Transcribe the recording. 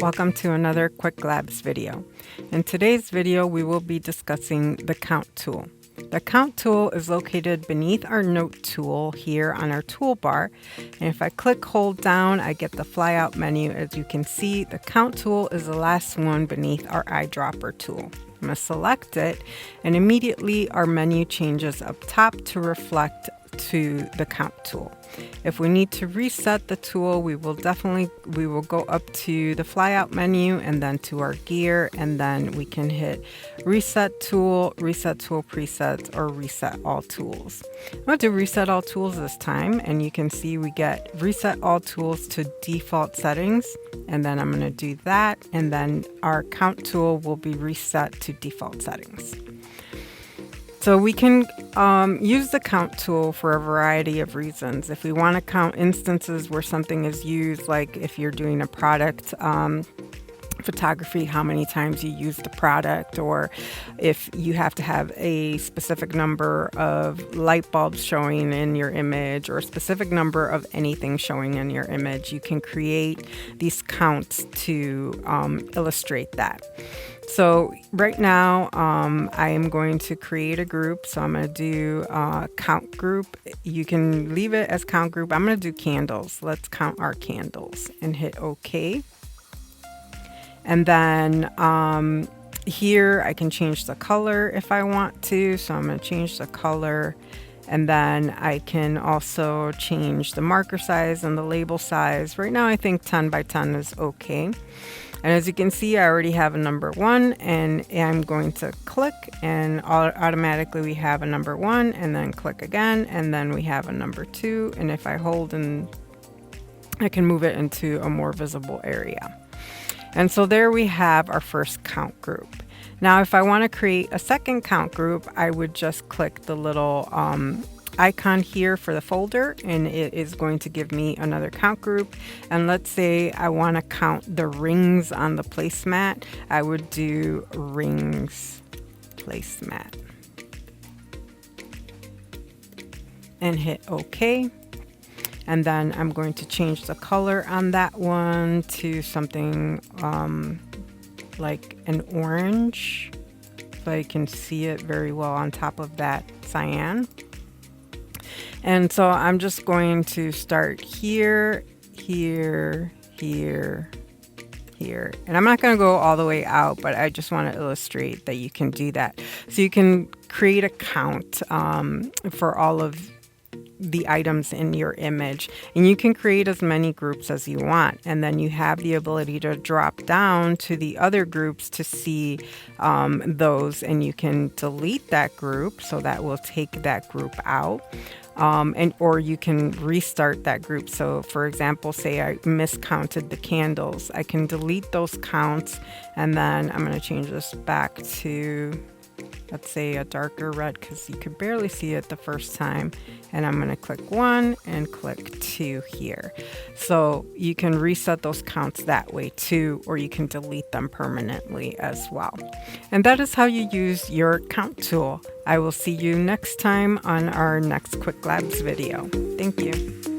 Welcome to another Quicklabs video. In today's video, we will be discussing the count tool. The count tool is located beneath our note tool here on our toolbar. And if I hold down, I get the flyout menu. As you can see, the count tool is the last one beneath our eyedropper tool. I'm going to select it, and immediately our menu changes up top to reflect to the count tool. If we need to reset the tool, we will go up to the flyout menu and then to our gear, and then we can hit reset tool presets, or reset all tools. I'm going to do reset all tools this time, and you can see we get reset all tools to default settings, and then I'm going to do that, and then our count tool will be reset to default settings. So we can use the count tool for a variety of reasons. If we want to count instances where something is used, like if you're doing a product photography, how many times you use the product, or if you have to have a specific number of light bulbs showing in your image, or a specific number of anything showing in your image, you can create these counts to illustrate that. So right now, I am going to create a group. So I'm going to do count group. You can leave it as count group. I'm going to do candles. Let's count our candles and hit OK. And then here I can change the color if I want to. So I'm going to change the color. And then I can also change the marker size and the label size. Right now I think 10 by 10 is okay. And as you can see, I already have a number 1, and I'm going to click, and automatically we have a number 1, and then click again, and then we have a number 2. And if I hold, and I can move it into a more visible area. And so there we have our first count group. Now, if I want to create a second count group, I would just click the little icon here for the folder, and it is going to give me another count group. And let's say I want to count the rings on the placemat. I would do rings placemat and hit OK. And then I'm going to change the color on that one to something like an orange, so you can see it very well on top of that cyan. And so I'm just going to start here, here, here, here. And I'm not going to go all the way out, but I just want to illustrate that you can do that. So you can create a count for all of the items in your image, and you can create as many groups as you want, and then you have the ability to drop down to the other groups to see those, and you can delete that group, so that will take that group out. Or you can restart that group. So for example, say I miscounted the candles, I can delete those counts, and then I'm going to change this back to, let's say, a darker red, because you could barely see it the first time. And I'm going to click 1 and click 2 here. So you can reset those counts that way too, or you can delete them permanently as well. And that is how you use your count tool. I will see you next time on our next Quicklabs video. Thank you.